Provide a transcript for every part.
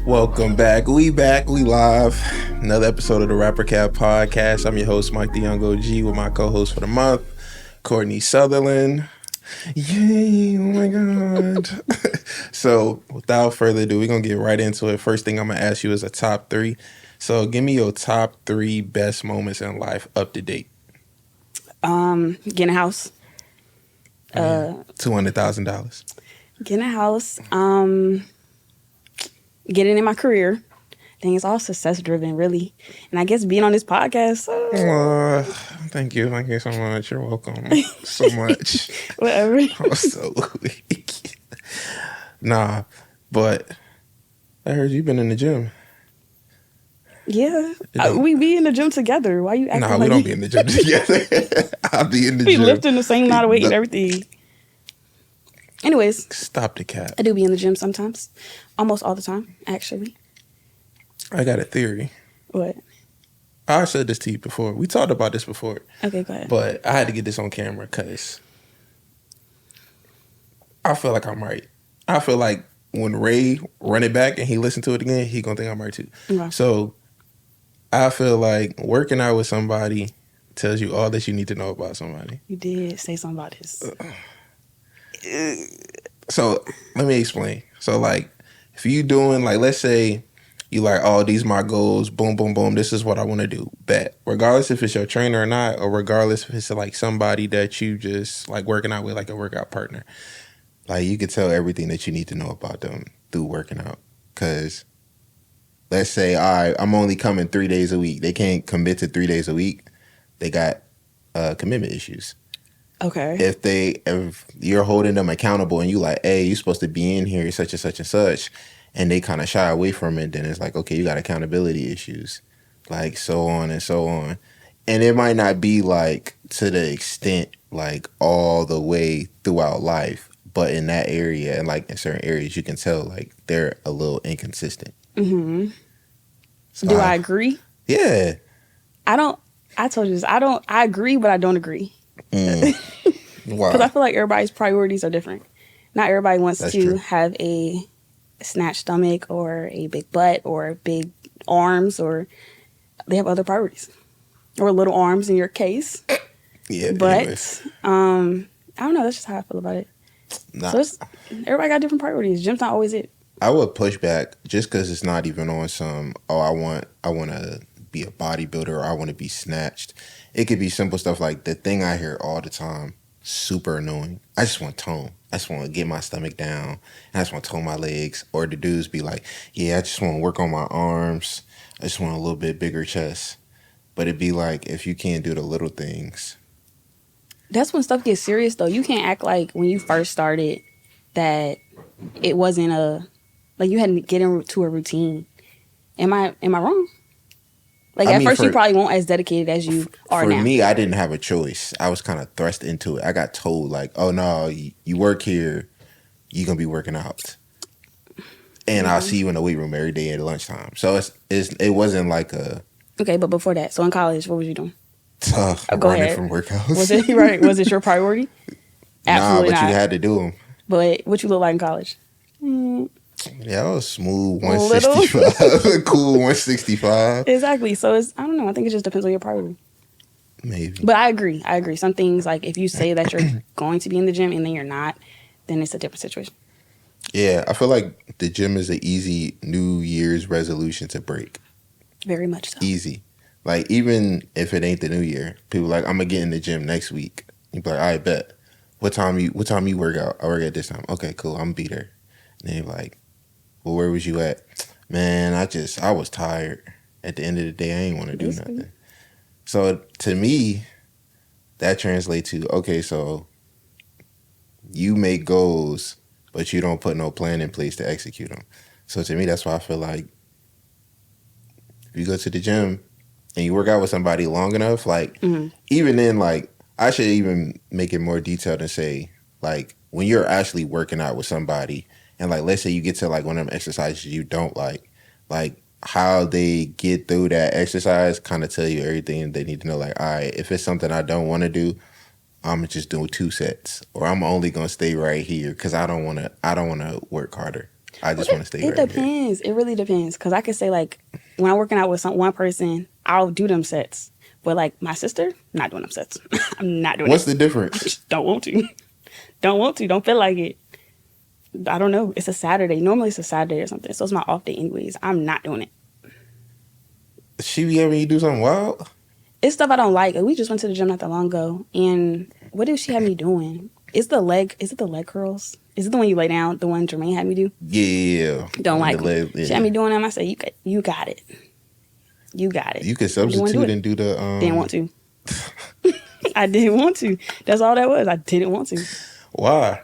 Welcome back. We live. Another episode of the Rapper Cat Podcast. I'm your host, Mike the Young OG, with my co-host for the month, Courtney Southerland. Yay, oh my God. So, without further ado, we're going to get right into it. First thing I'm going to ask you is a top three. So, give me your top three best moments in life up to date. Getting a house. $200,000. Getting a house. Getting in my career. I think it's all success driven, really. And I guess being on this podcast. Thank you. Thank you so much. You're welcome so much. Whatever. I'm so weak. Nah, but I heard you've been in the gym. Yeah. We be in the gym together. Why you acting like we don't be in the gym together. I'll be in the gym. We lifting the same amount of weight and everything. Anyways. Stop the cap. I do be in the gym sometimes. Almost all the time, actually. I got a theory. What? I said this to you before. We talked about this before. Okay, go ahead. But I had to get this on camera because I feel like I'm right. I feel like when Ray run it back and he listen to it again, he gonna think I'm right too. Okay. So I feel like working out with somebody tells you all that you need to know about somebody. You did say something about this. So let me explain. So like, if you doing like, let's say you like, oh, these my goals, boom, boom, boom, this is what I want to do. Bet. Regardless if it's your trainer or not, or regardless if it's like somebody that you just like working out with, like a workout partner, like you could tell everything that you need to know about them through working out. Because let's say, all right, I'm only coming 3 days a week. They can't commit to 3 days a week. They got commitment issues. Okay. If you're holding them accountable and you like, hey, you're supposed to be in here, such and such and such, and they kind of shy away from it, then it's like, okay, you got accountability issues, like so on and so on. And it might not be like to the extent like all the way throughout life, but in that area and like in certain areas, you can tell like they're a little inconsistent. Mm-hmm. So do I agree? Yeah. I told you this. I agree, but I don't agree. Why? Because I feel like everybody's priorities are different. Not everybody wants to have a snatched stomach or a big butt or big arms, or they have other priorities. Or little arms in your case. Yeah. But I don't know. That's just how I feel about it. Nah. So everybody got different priorities. Gym's not always it. I would push back just because it's not even on some, oh, I want to be a bodybuilder or I want to be snatched. It could be simple stuff like the thing I hear all the time, super annoying. I just want tone. I just want to get my stomach down. And I just want to tone my legs. Or the dudes be like, yeah, I just want to work on my arms. I just want a little bit bigger chest. But it'd be like, if you can't do the little things. That's when stuff gets serious, though. You can't act like when you first started that it wasn't like you had to get into a routine. Am I wrong? Like, at first, you probably weren't as dedicated as you are now. For me, I didn't have a choice. I was kind of thrust into it. I got told, like, oh, no, you work here, you're going to be working out. And I'll see you in the weight room every day at lunchtime. So it wasn't like a... Okay, but before that, so in college, what was you doing? Go ahead. From workouts. Was it right? Was it your priority? Absolutely not. But you had to do them. But what you look like in college? Yeah, I was smooth 165. Cool 165. Exactly. So I don't know. I think it just depends on your priority. Maybe. But I agree. Some things, like if you say that you're going to be in the gym and then you're not, then it's a different situation. Yeah, I feel like the gym is an easy New Year's resolution to break. Very much so. Easy. Like, even if it ain't the new year, people like, I'm going to get in the gym next week. You be like, I bet. What time you work out? I work at this time. Okay, cool. I'm going to be there. And then you're like, well, where was you at? Man, I was tired. At the end of the day, I ain't want to do nothing. So to me, that translates to, okay, so you make goals, but you don't put no plan in place to execute them. So to me, that's why I feel like if you go to the gym and you work out with somebody long enough, like even then, like I should even make it more detailed and say, like, when you're actually working out with somebody, and like, let's say you get to like one of them exercises you don't like how they get through that exercise kind of tell you everything they need to know. Like, all right, if it's something I don't want to do, I'm just doing 2 sets, or I'm only gonna stay right here because I don't want to work harder. I just want to stay. It depends. Here. It really depends. Because I could say like when I'm working out with one person, I'll do them sets. But like my sister, not doing them sets. I'm not doing. What's the difference? I just don't want to. Don't want to. Don't feel like it. I don't know. It's a Saturday. Normally it's a Saturday or something. So it's my off day anyways. I'm not doing it. She be having you do something wild? It's stuff I don't like. We just went to the gym not that long ago. And what did she have me doing? Is it the leg curls? Is it the one you lay down? The one Jermaine had me do? Yeah. Don't like it. Yeah. She had me doing them. I said, you got it. You got it. You could substitute and do the... Didn't want to. I didn't want to. That's all that was. I didn't want to. Why?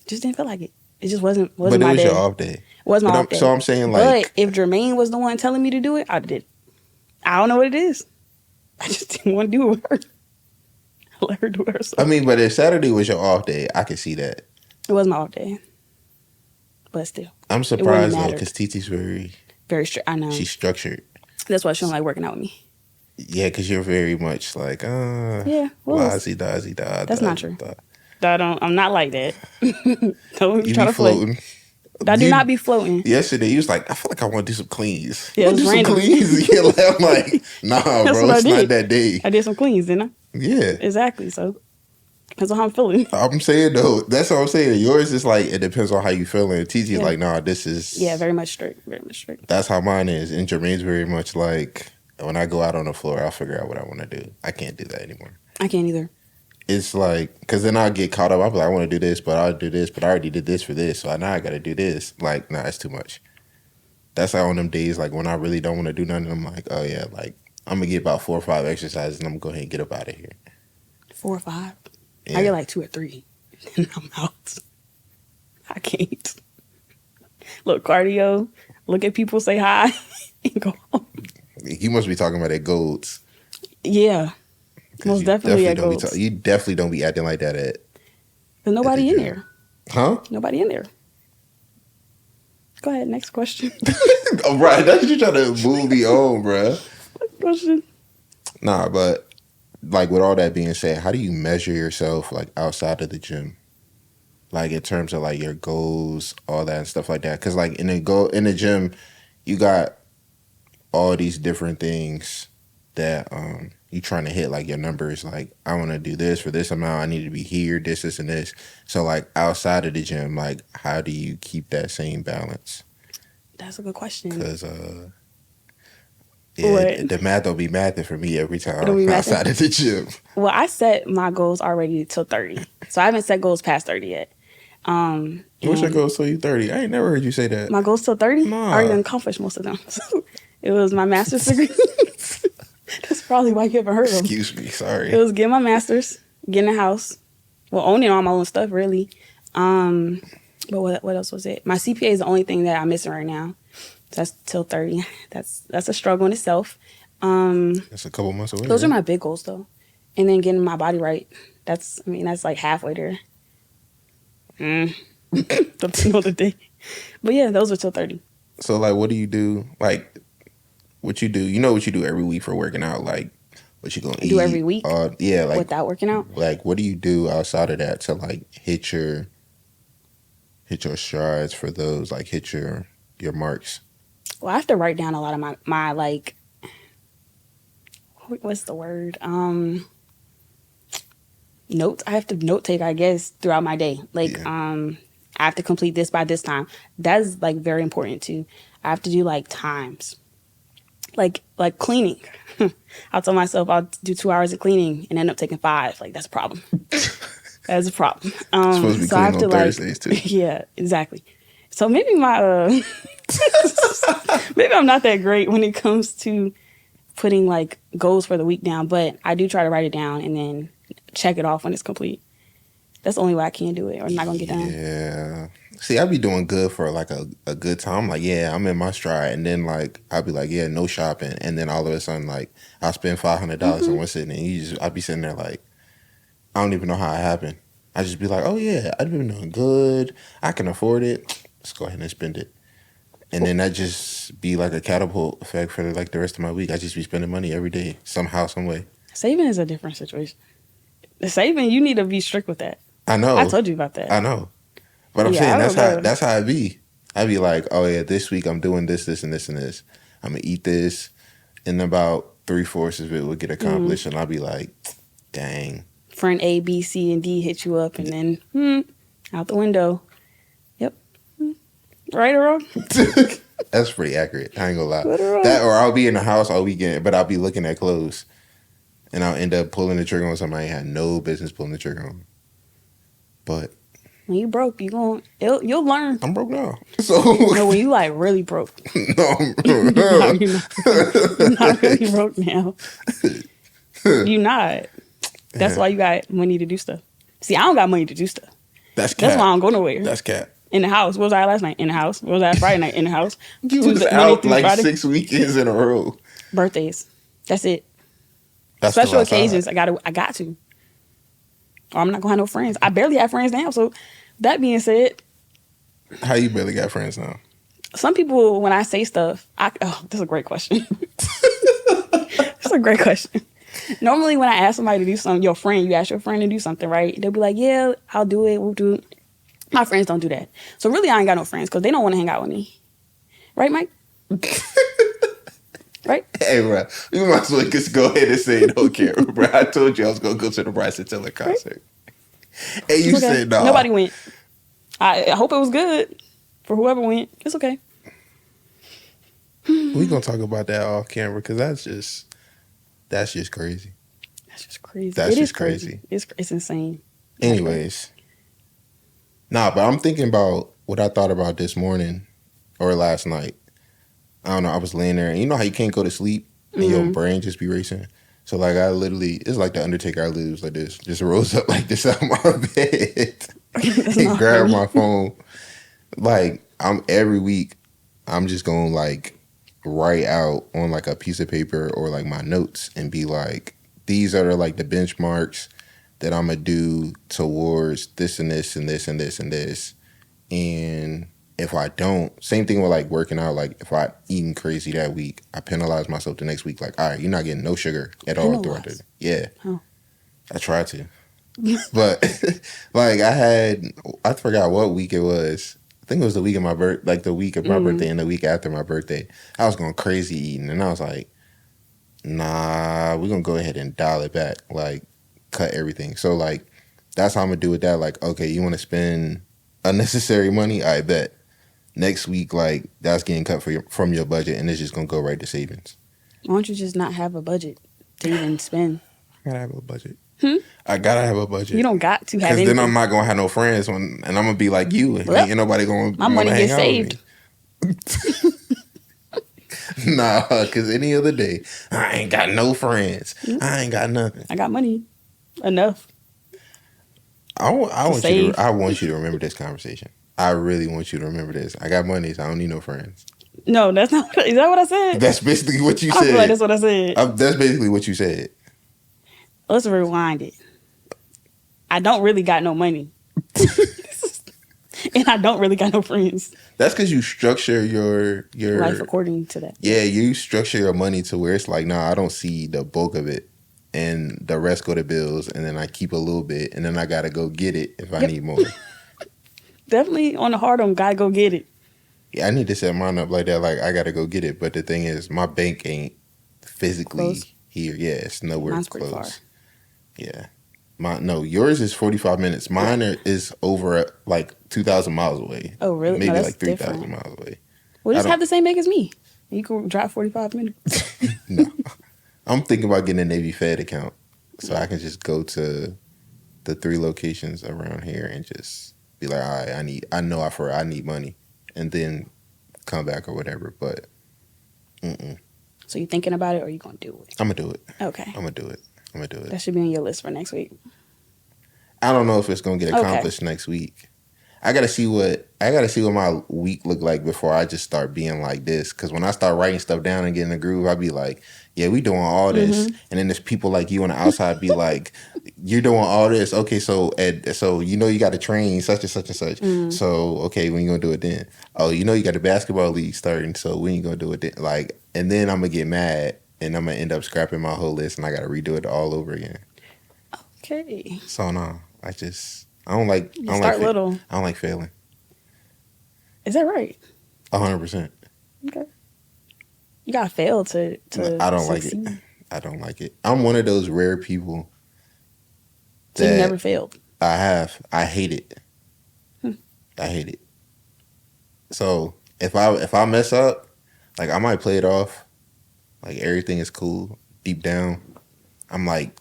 Just didn't feel like it. It just wasn't my day. But it was your off day. It was my off day. So I'm saying like... But if Jermaine was the one telling me to do it, I did it. I don't know what it is. I just didn't want to do it with her. I let her do it herself. I mean, but if Saturday was your off day, I could see that. It was my off day. But still. I'm surprised though, because Titi's very strict. I know. She's structured. That's why she don't like working out with me. Yeah, because you're very much like, yeah, well, da. That's not true. I'm not like that. Don't you try be to floating. I do not be floating. Yesterday, you was like, I feel like I want to do some cleans. Yeah, it was random. Cleans? Yeah, I'm like, nah, bro, it's not that day. I did some cleans, didn't I? Yeah. Exactly, so that's how I'm feeling. I'm saying, though, that's what I'm saying. Yours is like, it depends on how you feeling. TT's like, nah, this is... Yeah, very much strict. Very much strict. That's how mine is. And Jermaine's very much like, when I go out on the floor, I'll figure out what I want to do. I can't do that anymore. I can't either. It's like, because then I'll get caught up. I'll be like, I want to do this, but I'll do this, but I already did this for this, so now I got to do this. Like, nah, it's too much. That's how on them days, like, when I really don't want to do nothing, I'm like, oh, yeah, like, I'm going to get about 4 or 5 exercises, and I'm going to go ahead and get up out of here. 4 or 5? Yeah. I get like 2 or 3, and I'm out. I can't. Look, cardio, look at people, say hi, and go home. You must be talking about that Golds. Yeah. Most definitely at Golds. You definitely don't be acting like that at... There's nobody in there. Huh? Nobody in there. Go ahead, next question. Oh, right, that's what you trying to move me on, bro. Next question. Nah, but like with all that being said, how do you measure yourself like outside of the gym? Like in terms of like your goals, all that and stuff like that. Because like in the gym, you got all these different things that you trying to hit, like your numbers. Like I want to do this for this amount. I need to be here, this, and this. So like outside of the gym, like how do you keep that same balance? That's a good question. Because the math will be mathing for me every time outside of the gym. Well, I set my goals already till 30, so I haven't set goals past 30 yet. What's your goals till you 30? I ain't never heard you say that. My goals till 30? Nah. I already accomplished most of them. It was my master's degree. That's probably why you haven't heard of them. Excuse me, sorry. It was getting my master's, getting a house, well, owning all my own stuff, really. But what else was it? My CPA is the only thing that I'm missing right now. That's till 30. That's a struggle in itself. That's a couple months away. Those are my big goals, though. And then getting my body right. That's like halfway there. Depending on the day. But yeah, those are till 30. So, like, what do you do? Like, what you do? You know what you do every week for working out? Like, what you gonna eat? Do every week? Yeah, like without working out. Like, what do you do outside of that to like hit your strides for those? Like, hit your marks. Well, I have to write down a lot of my like. What's the word? Notes. I have to note take, I guess, throughout my day. Like, I have to complete this by this time. That's like very important too. I have to do like times. Like cleaning. I'll tell myself I'll do 2 hours of cleaning and end up taking 5. Like that's a problem. That's a problem. Supposed to be so I have to Thursdays too. Yeah, exactly. So maybe maybe I'm not that great when it comes to putting like goals for the week down, but I do try to write it down and then check it off when it's complete. That's the only way I can do it or not gonna get done. Yeah. See, I'd be doing good for like a good time. Like, yeah, I'm in my stride. And then like I'll be like, yeah, no shopping. And then all of a sudden, like I'll spend $500 on one sitting and I'd be sitting there like, I don't even know how it happened. I just be like, oh yeah, I've been doing good. I can afford it. Let's go ahead and spend it. And then that just be like a catapult effect for like the rest of my week. I just be spending money every day, somehow, some way. Saving is a different situation. The saving, you need to be strict with that. I know. I told you about that. I know. But I'm saying that's how it be. I'd be like, oh yeah, this week I'm doing this, this, and this, and this. I'm gonna eat this, and about 3/4 of it will get accomplished, and I'll be like, dang. Friend A, B, C, and D hit you up, and then out the window. Yep. Right or wrong? That's pretty accurate. I ain't gonna lie. That or I'll be in the house all weekend, but I'll be looking at clothes, and I'll end up pulling the trigger on somebody I had no business pulling the trigger on. But when you broke, you'll learn. I'm broke now. So no, when you like really broke. No, you're not really broke now. You not. That's why you got money to do stuff. See, I don't got money to do stuff. That's why I don't go nowhere. That's cap. In the house. What was I last night? In the house. What was I Friday night? In the house. You was out like Friday. 6 weekends in a row. Birthdays. That's it. That's special occasions. I got to. Or I'm not gonna have no friends. I barely have friends now. So that being said, how you barely got friends now? Some people, when I say stuff, that's a great question. That's a great question. Normally, when I ask somebody to do something, you ask your friend to do something, right? They'll be like, "Yeah, I'll do it. We'll do it." My friends don't do that. So really, I ain't got no friends because they don't want to hang out with me. Right, Mike? Right? Hey, bro. You might as well just go ahead and say it on camera, bro. I told you I was going to go to the Bryson Tiller concert. Right? And you said no. Nobody went. I hope it was good for whoever went. It's okay. We're going to talk about that off camera because that's just crazy. That's just crazy. That's just crazy. It's insane. Anyways. Nah, but I'm thinking about what I thought about this morning or last night. I don't know. I was laying there, and you know how you can't go to sleep and your brain just be racing? So, like, I literally, it's like the Undertaker. I literally was like this, just rose up like this out of my bed and grabbed my phone. Like, every week, I'm just going to, like, write out on, like, a piece of paper or, like, my notes and be like, these are, like, the benchmarks that I'm going to do towards this and this and this and this and this. And if I don't, same thing with like working out, like if I eating crazy that week, I penalize myself the next week. Like, all right, you're not getting no sugar at all throughout the day. Yeah. Oh. I tried to. But like I forgot what week it was. I think it was the week of my the week of my birthday and the week after my birthday. I was going crazy eating and I was like, nah, we're going to go ahead and dial it back. Like, cut everything. So like that's how I'm gonna do with that. Like, okay, you want to spend unnecessary money? I bet next week, like that's getting cut from your budget, and it's just gonna go right to savings. Why don't you just not have a budget to even spend? I gotta have a budget. I gotta have a budget. You don't got to have anything. Because then I'm not gonna have no friends and I'm gonna be like you. Well, ain't nobody gonna my money gets saved. Nah, because any other day I ain't got no friends. I ain't got nothing. I got money. Enough. I want you to remember this conversation. I really want you to remember this. I got money, so I don't need no friends. No, that's not. Is that what I said? That's basically what you said. I feel like that's what I said. That's basically what you said. Let's rewind it. I don't really got no money. And I don't really got no friends. That's because you structure your life according to that. Yeah, you structure your money to where it's like, nah, I don't see the bulk of it. And the rest go to bills, and then I keep a little bit, and then I gotta go get it if I need more. Definitely on the hard one, gotta go get it. Yeah, I need to set mine up like that. Like I gotta go get it, but the thing is, my bank ain't physically here. Yeah, it's nowhere close. Pretty far. Yeah, yours is 45 minutes. Mine is over like 2,000 miles away. Oh, really? Maybe like 3,000 miles away. Well, just have the same bank as me. You can drive 45 minutes. No. I'm thinking about getting a Navy Fed account so I can just go to the 3 locations around here and just be like, all right, I need money, and then come back or whatever. But, So you thinking about it, or you gonna do it? I'm gonna do it. Okay. I'm gonna do it. That should be on your list for next week. I don't know if it's gonna get accomplished next week. I gotta see what my week look like before I just start being like this. Because when I start writing stuff down and getting a groove, I be like, yeah, we doing all this. And then there's people like you on the outside be like, you're doing all this. Okay, so you know you got to train such and such and such. So, okay, when you going to do it then? Oh, you know you got the basketball league starting, so when you going to do it then? Like, and then I'm going to get mad and I'm going to end up scrapping my whole list and I got to redo it all over again. Okay. So, no, I don't like little. I don't like failing. Is that right? 100%. Okay. You gotta fail to I don't succeed. like it. I don't like it. I'm one of those rare people So you never failed? I hate it. I hate it. So if I mess up, like I might play it off, like everything is cool. Deep down, I'm like,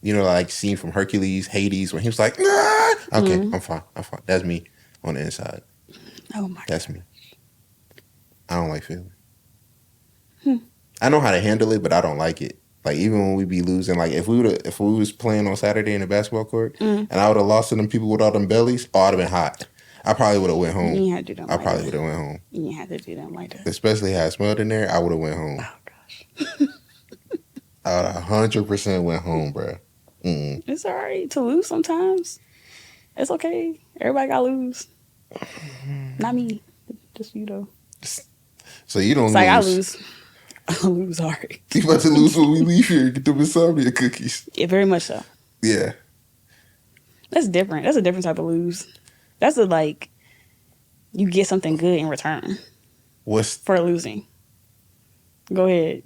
like scene from Hercules, Hades, when he was like, nah. Okay, I'm fine. That's me on the inside. Oh my That's God. me. I don't like failing. I know how to handle it, but I don't like it. Like even when we be losing, like if we was playing on Saturday in the basketball court and I would have lost to them people with all them bellies, I'd have been hot. I probably would have went home. You had to do them. I probably would have went home. You had to do them like that. Especially how I smelled in there, I would have went home. Oh gosh. I would 100% went home, bro. It's all right to lose sometimes. It's okay. Everybody got to lose. Not me. Just you though. So you don't lose. Like I lose. I lose hard. You about to lose when we leave here and get them insomnia cookies. Yeah, very much so. Yeah. That's different. That's a different type of lose. That's a like you get something good in return. What's for losing? Go ahead.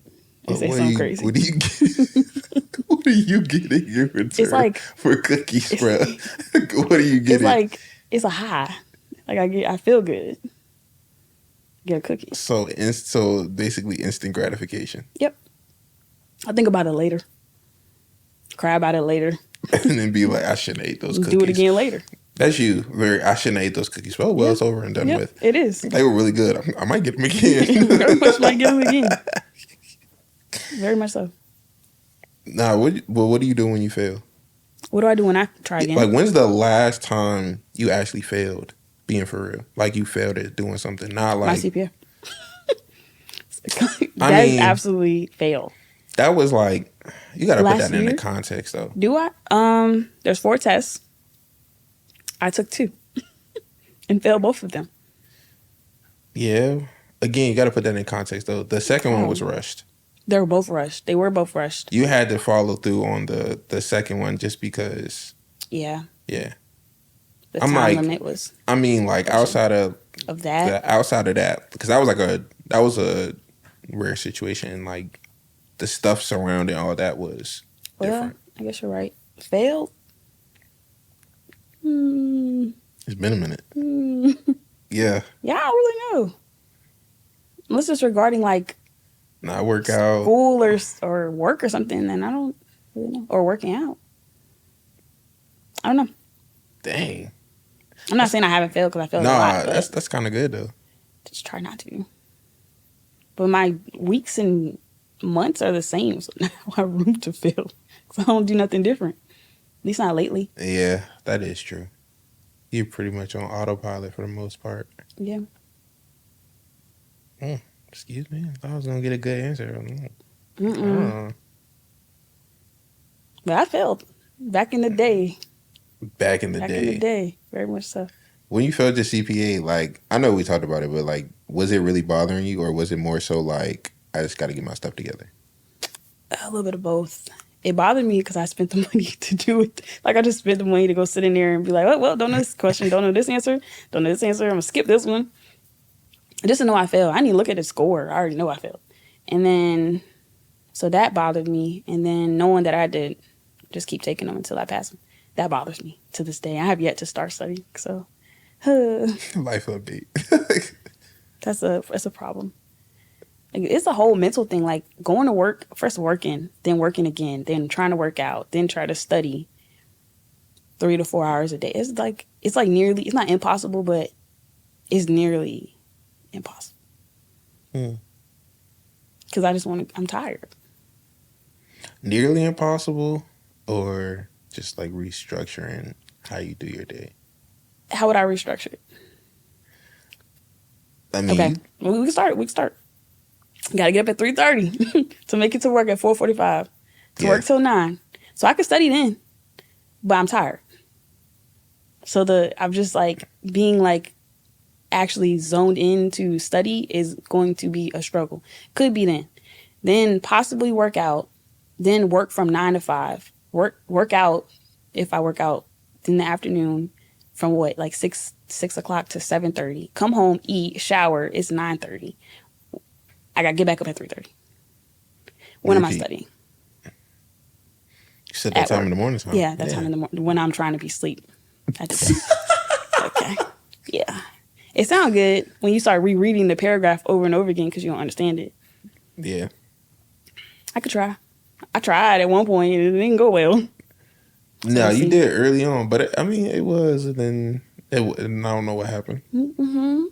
Say something crazy. What do you get? What are you getting in return? It's like for cookies, bro. What are you getting? It's like it's a high. Like I feel good. Get a cookie. So basically instant gratification. Yep. I think about it later. Cry about it later. And then be like, I shouldn't have ate those cookies. Do it again later. That's you. I shouldn't have ate those cookies. Well, it's over and done with. It is. They were really good. I might get them again. Very much might get them again. Very much so. Nah, what do you do when you fail? What do I do when I try again? Like, when's the last time you actually failed? Being for real, like you failed at doing something, not like my CPA. That's absolutely fail. That was like you got to put that in the context, though. Do I? There's 4 tests. I took 2 and failed both of them. Yeah. Again, you got to put that in context, though. The second one was rushed. They were both rushed. They were both rushed. You had to follow through on the second one just because. Yeah. Yeah. The time limit was. I mean, like outside of that. Because that was a rare situation. And like the stuff surrounding all that was different. I guess you're right. Failed. It's been a minute. Yeah. Yeah, I don't really know. Unless it's regarding like. Not work out. School or work or something, then I don't really know. Or working out. I don't know. Dang. I'm not saying I haven't failed because I failed a lot. That's kind of good though. Just try not to. But my weeks and months are the same, so now I have room to fail. Because I don't do nothing different. At least not lately. Yeah, that is true. You're pretty much on autopilot for the most part. Yeah. Excuse me. I thought I was going to get a good answer. But I failed. Back in the day. Back in the day. Very much so. When you failed your CPA, like, I know we talked about it, but, like, was it really bothering you? Or was it more so, like, I just got to get my stuff together? A little bit of both. It bothered me because I spent the money to do it. Like, I just spent the money to go sit in there and be like, oh, well, don't know this question. Don't know this answer. Don't know this answer. I'm going to skip this one. Just to know I failed. I didn't even look at the score. I already know I failed. And then, so that bothered me. And then knowing that I had to just keep taking them until I pass them, that bothers me to this day. I have yet to start studying. So, life update. that's a problem. Like, it's a whole mental thing. Like going to work, first working, then working again, then trying to work out, then try to study 3 to 4 hours a day. It's like nearly, it's not impossible, but it's nearly impossible. Because I'm tired. Nearly impossible, or just like restructuring how you do your day? How would I restructure it? I mean, okay, we can start. Gotta get up at 3:30 to make it to work at 4:45 to work till 9. So I could study then, but I'm tired. So I'm just like being like actually zoned into study is going to be a struggle. Could be then possibly work out, then work from 9 to 5. Work out if I work out in the afternoon from what, like 6 o'clock to 7:30. Come home, eat, shower. It's 9:30. I got to get back up at 3:30. When am I studying? You said that time in the morning time. Yeah, that time in the morning when I'm trying to be asleep. I did that. Okay. Yeah. It sounds good when you start rereading the paragraph over and over again because you don't understand it. Yeah. I could try. I tried at one point and it didn't go well. No, you did early on, but it was, and then and I don't know what happened. Mm-hmm.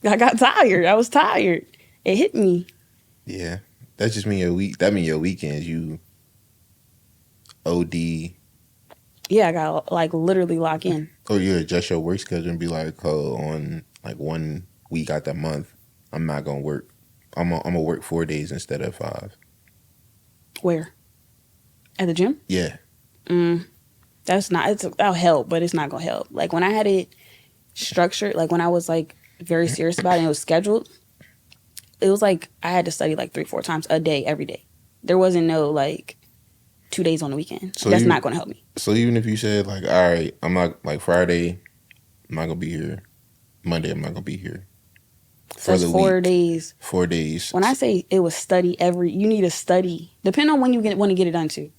I got tired. I was tired. It hit me. Yeah, that's just mean your week. That mean your weekends. You OD. Yeah, I got like literally lock in. Or you adjust your work schedule and be like, oh, on like 1 week out that month, I'm not gonna work. I'm gonna work 4 days instead of 5. Where? At the gym? Yeah. That's not. That'll help, but it's not gonna help. Like when I had it structured, like when I was like very serious about it and it was scheduled, it was like I had to study like 3-4 times a day every day. There wasn't no like 2 days on the weekend. So that's not gonna help me. So even if you said like, all right, I'm not like Friday, I'm not gonna be here. Monday, I'm not gonna be here. So it's 4 days. 4 days. When I say it was study you need to study. Depending on when you want to get it done too.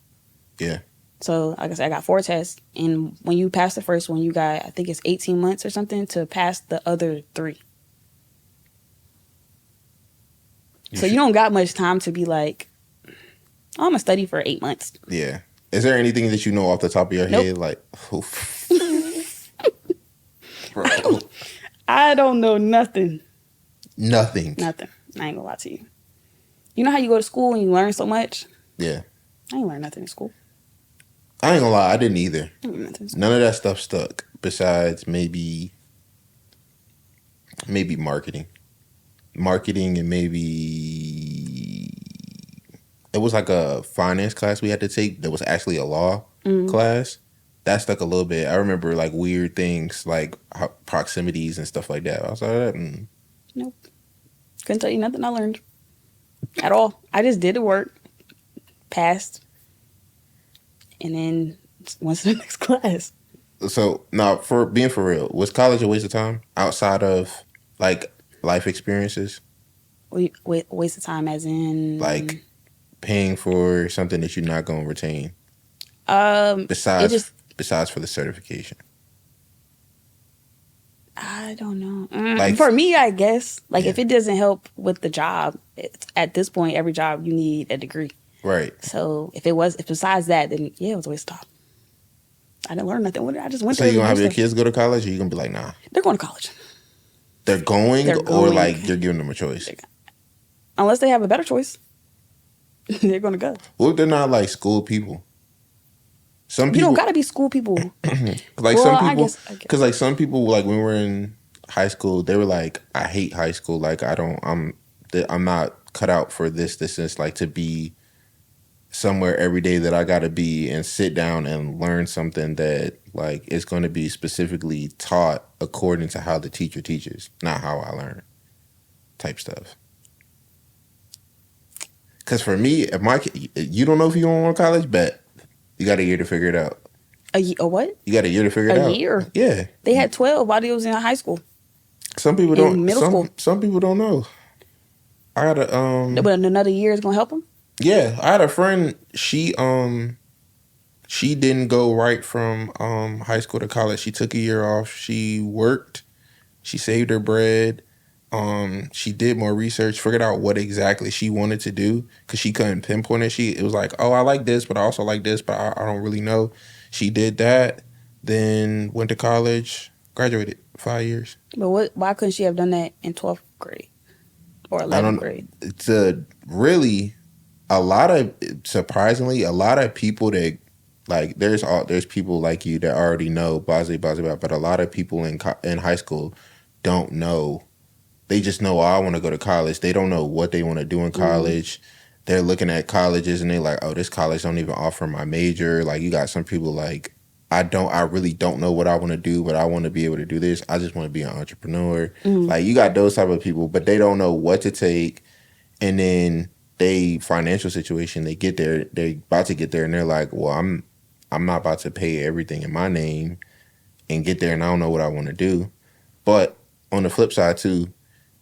Yeah. So like I said, I got 4 tests, and when you pass the first one, you got, I think it's 18 months or something to pass the other 3. So you don't got much time to be like, oh, I'm gonna study for 8 months. Yeah. Is there anything that you know off the top of your head? Like, bro. I don't know nothing. Nothing. I ain't gonna lie to you. You know how you go to school and you learn so much? Yeah. I ain't learned nothing in school. I ain't gonna lie, I didn't either. None of that stuff stuck. Besides maybe marketing. Marketing and maybe it was like a finance class we had to take that was actually a law class. That stuck a little bit. I remember like weird things like proximities and stuff like that. I was like, nope. Couldn't tell you nothing I learned at all. I just did the work, passed, and then went to the next class. So now, for being for real, was college a waste of time outside of like life experiences? Waste of time as in like paying for something that you're not going to retain. Besides for the certification. I don't know. Like, for me, I guess, like if it doesn't help with the job, at this point, every job you need a degree. Right. So if besides that, then yeah, it was a waste of time. I didn't learn nothing. I just went. So you gonna have your kids go to college, or you gonna be like, nah? They're going to college. They're going, or like you're giving them a choice. Unless they have a better choice, they're gonna go. Well, they're not like school people. Some people you don't gotta be school people. Like some people, because like some people, like when we were in high school, they were like, I hate high school. Like I'm not cut out for this, like to be somewhere every day that I gotta be and sit down and learn something that like is going to be specifically taught according to how the teacher teaches, not how I learn, type stuff. Because for me, you don't know if you want to go to college, bet you got a year to figure it out. A what? You got a year to figure it out. A year? Yeah. They had 12 while they was in high school. Some people don't. Middle school. Some people don't know. I had a But another year is gonna help them. Yeah, I had a friend. She didn't go right from high school to college. She took a year off. She worked. She saved her bread. She did more research, figured out what exactly she wanted to do because she couldn't pinpoint it. It was like, oh, I like this, but I also like this, but I don't really know. She did that, then went to college, graduated 5 years. But why couldn't she have done that in 12th grade or 11th grade? It's really surprisingly, a lot of people that like there's people like you that already know blah, but a lot of people in high school don't know. They just know, oh, I want to go to college. They don't know what they want to do in college. They're looking at colleges and they're like, oh, this college don't even offer my major. Like you got some people like, I really don't know what I want to do, but I want to be able to do this. I just want to be an entrepreneur. Like you got those type of people, but they don't know what to take. And then financial situation, they get there, they're about to get there and they're like, well, I'm not about to pay everything in my name. and get there and I don't know what I want to do. But on the flip side too,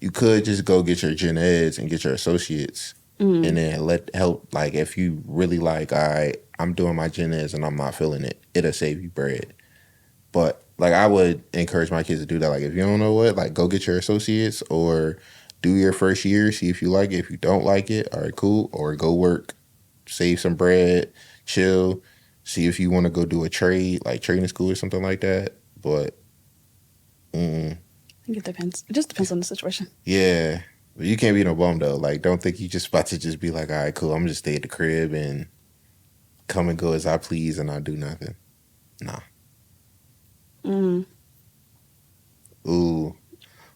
you could just go get your gen eds and get your associates, and then help. Like if you really like, all right, I'm doing my gen eds and I'm not feeling it, it'll save you bread. But like I would encourage my kids to do that. Like if you don't know what, like go get your associates or do your first year, see if you like it. If you don't like it, all right, cool. Or go work, save some bread, chill, see if you want to go do a trade, like trading school or something like that. But I think it depends. It just depends on the situation. Yeah. But you can't be no bum though. Like don't think you just about to just be like, all right, cool, I'm just stay at the crib and come and go as I please and not do nothing. Nah. Ooh.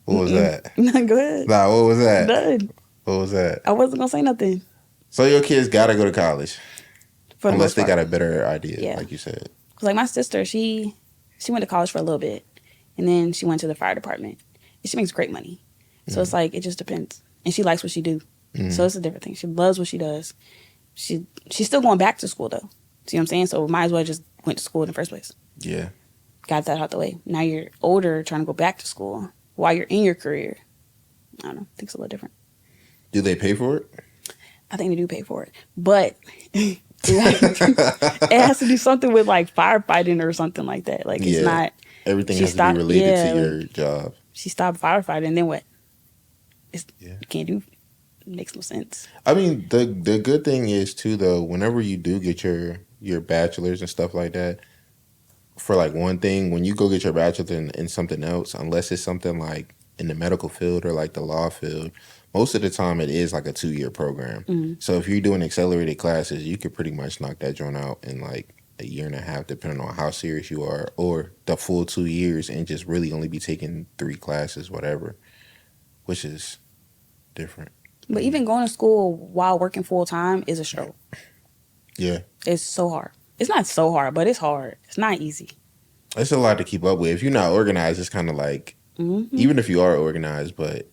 What was that? No, go ahead. Nah, what was that? Done. What was that? I wasn't gonna say nothing. So your kids gotta go to college. For the unless most they part. got a better idea, like you said. Cause like my sister, she went to college for a little bit, and then she went to the fire department, and she makes great money. So it's like it just depends, and she likes what she do. So it's a different thing. She loves what she does. She's still going back to school though. See what I'm saying? So might as well just went to school in the first place. Yeah. Got that out the way. Now you're older, trying to go back to school while you're in your career. I don't know. I think it's a little different. Do they pay for it? I think they do pay for it, but it has to do something with like firefighting or something like that. Like it's not everything has to be related to your job. She stopped firefighting, and then what? You can't do. It makes no sense. I mean, the good thing is too though. Whenever you do get your bachelor's and stuff like that, for like one thing, when you go get your bachelor's in something else, unless it's something like in the medical field or like the law field, most of the time it is like a 2-year program. So if you're doing accelerated classes, you could pretty much knock that joint out in like a year and a half, depending on how serious you are, or the full 2 years and just really only be taking 3 classes, whatever, which is different. But even going to school while working full time is a struggle. Yeah. It's so hard. It's not so hard, but it's hard. It's not easy. It's a lot to keep up with. If you're not organized, it's kind of like, even if you are organized, but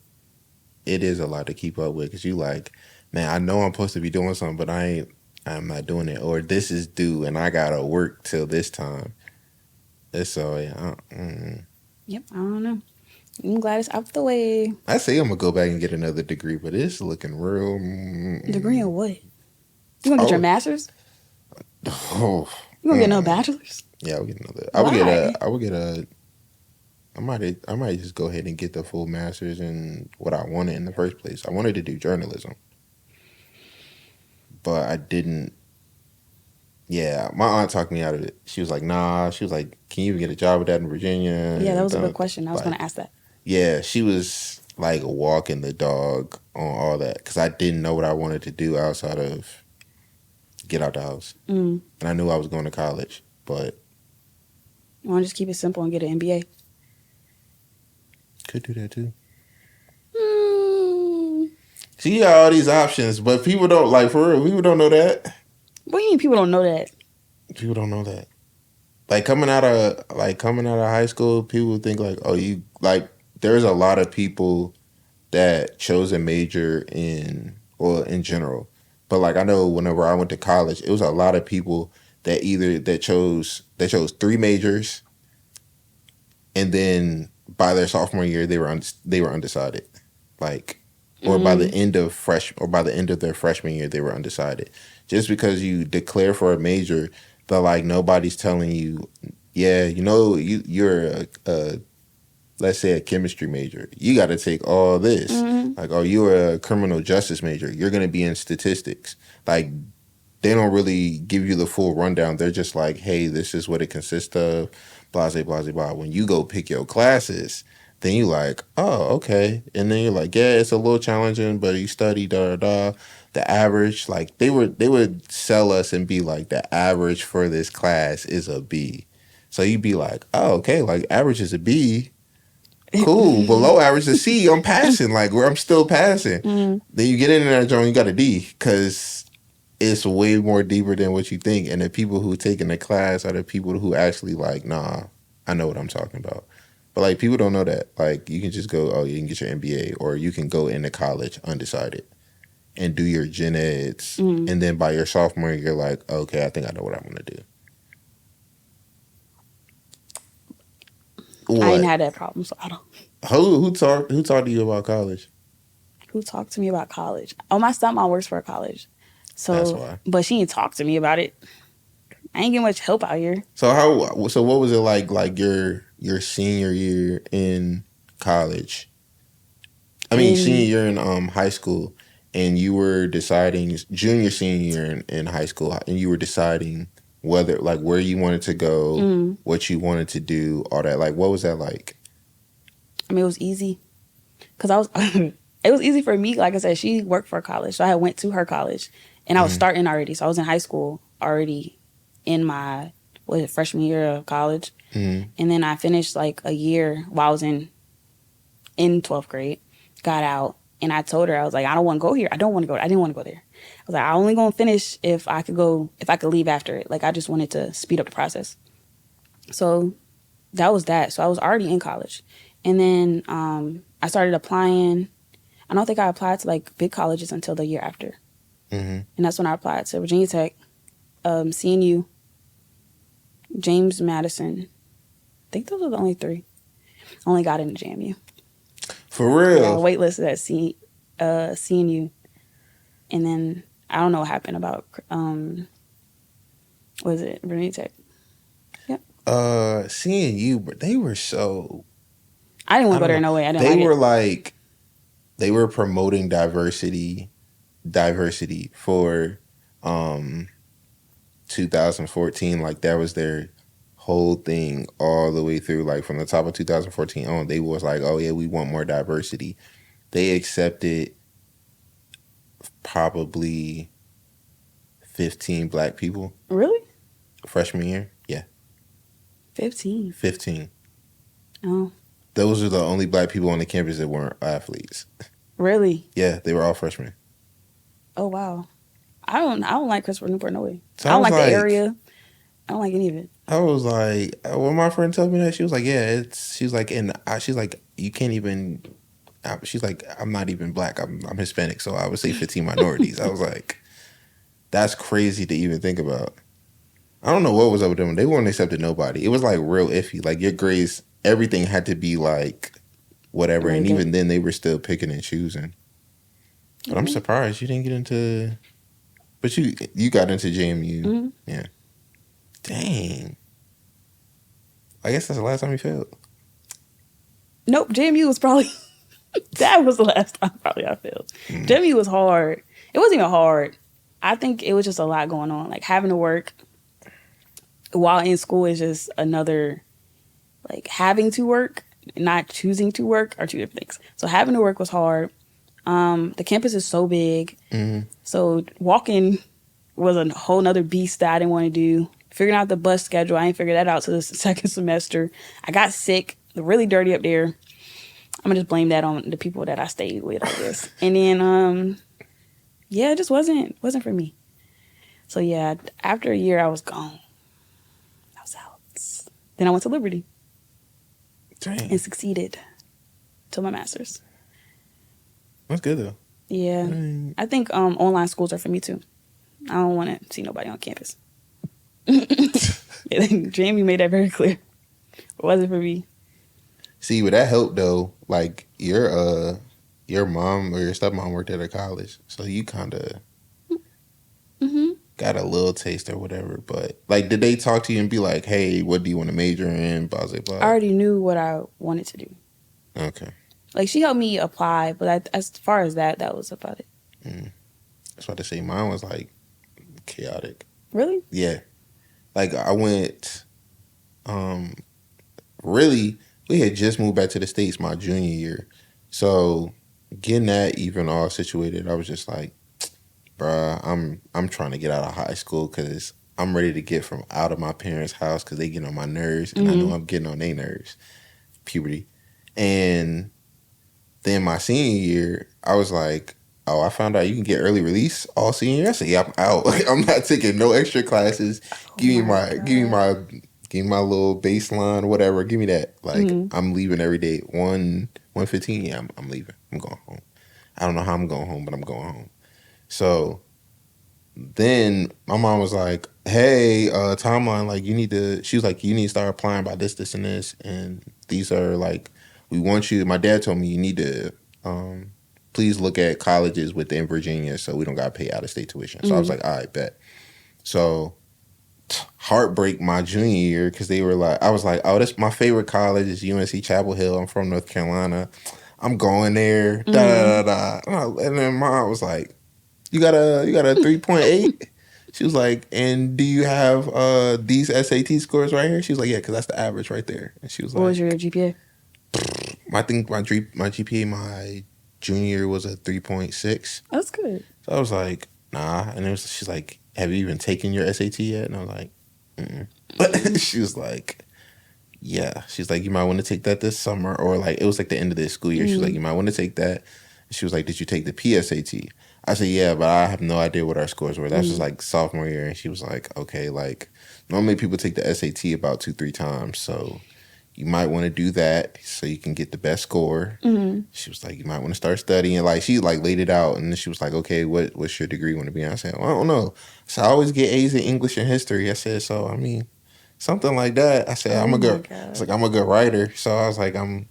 it is a lot to keep up with because you like, man, I know I'm supposed to be doing something, but I'm not doing it. Or this is due and I got to work till this time. It's so, yeah. Yep, I don't know. I'm glad it's out the way. I say I'm going to go back and get another degree, but it's looking real. Degree in what? You going to get your master's? Oh. You going to get another bachelor's? Yeah, I'll get another. I might just go ahead and get the full master's in what I wanted in the first place. I wanted to do journalism, but I didn't. Yeah, my aunt talked me out of it. She was like, "Nah." She was like, "Can you even get a job with that in Virginia?" Yeah, that was a good question. I was going to ask that. Yeah, she was like walking the dog on all that because I didn't know what I wanted to do outside of get out the house, and I knew I was going to college, but I want to just keep it simple and get an MBA. Could do that too. See, you got all these options, but people don't like for real. People don't know that. What do you mean people don't know that? People don't know that. Like coming out of high school, people think like, oh, you like. There's a lot of people that chose a major in general, but like I know whenever I went to college, it was a lot of people that chose 3 majors, and then by their sophomore year they were undecided, like, or by the end of their freshman year they were undecided. Just because you declare for a major, but like nobody's telling you, yeah, you know, you're a let's say a chemistry major, you got to take all this. Like, oh, you're a criminal justice major, you're going to be in statistics. Like, they don't really give you the full rundown. They're just like, hey, this is what it consists of, blah, blah, blah, blah. When you go pick your classes, then you like, oh, okay. And then you're like, yeah, it's a little challenging, but you study, da-da-da. The average, like, they would sell us and be like, the average for this class is a B. So you'd be like, oh, okay, like, average is a B. Cool. Below average is C. I'm passing. Like, where I'm still passing. Then you get in that joint, you got a D, because it's way more deeper than what you think. And the people who take in the class are the people who actually like, nah, I know what I'm talking about. But like, people don't know that. Like, you can just go, oh, you can get your MBA, or you can go into college undecided and do your gen eds. And then by your sophomore year, you're like, okay, I think I know what I'm going to do. What? I ain't had that problem, so I don't. Who talked to you about college? Who talked to me about college? Oh, my stepmom works for a college. So, that's why. But she didn't talk to me about it. I ain't getting much help out here. So what was it like your senior year in college? I mean, senior year in high school, and you were deciding senior year in high school, and you were deciding whether like where you wanted to go, what you wanted to do, all that. Like, what was that like? I mean, it was easy because I was. It was easy for me. Like I said, she worked for a college, so I went to her college, and I was starting already. So I was in high school already in my freshman year of college, and then I finished like a year while I was in 12th grade. Got out, and I told her, I was like, I don't want to go here. I don't want to go. I didn't want to go there. I was like, I only gonna finish if I could leave after it. Like I just wanted to speed up the process. So that was that. So I was already in college, and then I started applying. I don't think I applied to like big colleges until the year after. And that's when I applied to Virginia Tech, CNU, James Madison. I think those are the only three. I only got into JMU. For real? Yeah, waitlisted at CNU. And then I don't know what happened about, was it Virginia Tech? Yep. CNU, but they were so... I didn't want to go there no way. I didn't They like were it. like... They were promoting diversity for 2014. Like that was their whole thing all the way through. Like from the top of 2014 on, they was like, oh yeah, we want more diversity. They accepted probably 15 black people. Really? Freshman year? Yeah. 15. Oh. Those are the only black people on the campus that weren't athletes. Really? Yeah, they were all freshmen. Oh wow. I don't like Christopher Newport no way. So I don't like the area. I don't like any of it. I was like, when my friend told me that, she was like, yeah, she's like, you can't even, she's like, I'm not even black. I'm Hispanic. So I would say 15 minorities. I was like, that's crazy to even think about. I don't know what was up with them. They weren't accepting nobody. It was like real iffy. Like your grades, everything had to be like whatever. And even then they were still picking and choosing. But I'm surprised you didn't get into, but you got into JMU. Yeah. Dang. I guess that's the last time you failed. Nope, JMU was probably, that was the last time probably I failed. JMU was hard. It wasn't even hard. I think it was just a lot going on. Like having to work while in school is just another, like having to work, not choosing to work are two different things. So having to work was hard. The campus is so big. So walking was a whole nother beast that I didn't want to do. Figuring out the bus schedule, I ain't figured that out till the second semester. I got sick, really dirty up there. I'm gonna just blame that on the people that I stayed with, I guess. And then, yeah, it just wasn't for me. So yeah, after a year, I was gone. I was out. Then I went to Liberty. Dang. And succeeded to my master's. That's good though. Yeah, dang. I think online schools are for me too. I don't want to see nobody on campus. Jamie made that very clear. It wasn't for me. See, but that helped though. Like your mom or your stepmom worked at a college, so you kind of got a little taste or whatever. But like, did they talk to you and be like, "Hey, what do you want to major in?" Blah blah blah. I already knew what I wanted to do. Okay. Like she helped me apply, but as far as that was about it. I was about to say mine was like chaotic. Really? Yeah. Like I went, really, we had just moved back to the States my junior year. So getting that even all situated, I was just like, bruh, I'm trying to get out of high school because I'm ready to get from out of my parents' house because they get on my nerves and I know I'm getting on their nerves. Puberty. And then my senior year, I was like, oh, I found out you can get early release all senior year. I said, yeah, I'm out. Like, I'm not taking no extra classes. Give me my little baseline, whatever. Give me that. Like, I'm leaving every day. 1:15. Yeah, I'm leaving. I'm going home. I don't know how I'm going home, but I'm going home. So then my mom was like, "Hey, timeline, like she was like, you need to start applying by this, and this, and these are like, we want you." My dad told me you need to, please look at colleges within Virginia, so we don't got to pay out of state tuition. So I was like, all right, bet. So heartbreak my junior year because they were like, I was like, oh, that's my favorite college is UNC Chapel Hill. I'm from North Carolina. I'm going there. Da da da da. And then mom was like, you got a 3.8. She was like, and do you have these SAT scores right here? She was like, yeah, because that's the average right there. And she was what like, was your GPA? I think my GPA my junior year was a 3.6. That's good. So I was like, nah. And she's like, have you even taken your SAT yet? And I was like, mm-mm. She was like, yeah. She's like, you might want to take that this summer, or like it was like the end of the school year. She was like, you might want to take that. And she was like, did you take the PSAT? I said, yeah, but I have no idea what our scores were. That was just like sophomore year. And she was like, okay, like normally people take the SAT about 2-3 times. So you might want to do that so you can get the best score. She was like, you might want to start studying. Like she like laid it out, and then she was like, okay, what's your degree want to be? And I said, well, I don't know. So I always get A's in English and history. I said, so I mean, something like that. I said, I'm a good writer. So I was like, I'm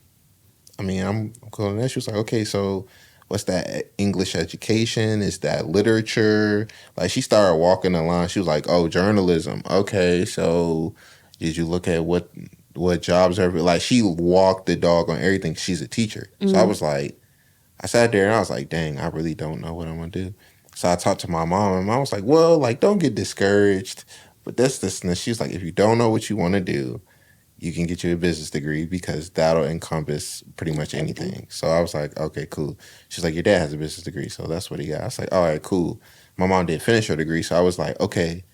cool. And then she was like, okay, so what's that? English education? Is that literature? Like she started walking the line. She was like, oh, journalism. Okay, so did you look at what jobs are like? She walked the dog on everything. She's a teacher. So I was like, I sat there and I was like, dang, I really don't know what I'm gonna do. So I talked to my mom, and mom was like, well, like don't get discouraged. But this. And she's like, if you don't know what you want to do, you can get you a business degree because that'll encompass pretty much anything. So I was like, okay, cool. She's like, your dad has a business degree, so that's what he got. I was like, all right, cool. My mom didn't finish her degree, so I was like, okay,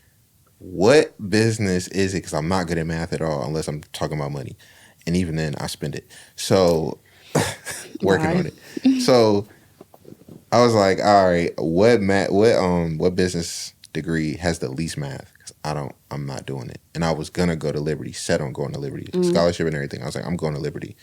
what business is it? Because I'm not good at math at all unless I'm talking about money. And even then, I spend it. So working on it. So I was like, all right, what business degree has the least math? Because I'm not doing it. And I was gonna go to Liberty, set on going to Liberty, scholarship and everything. I was like, I'm going to Liberty.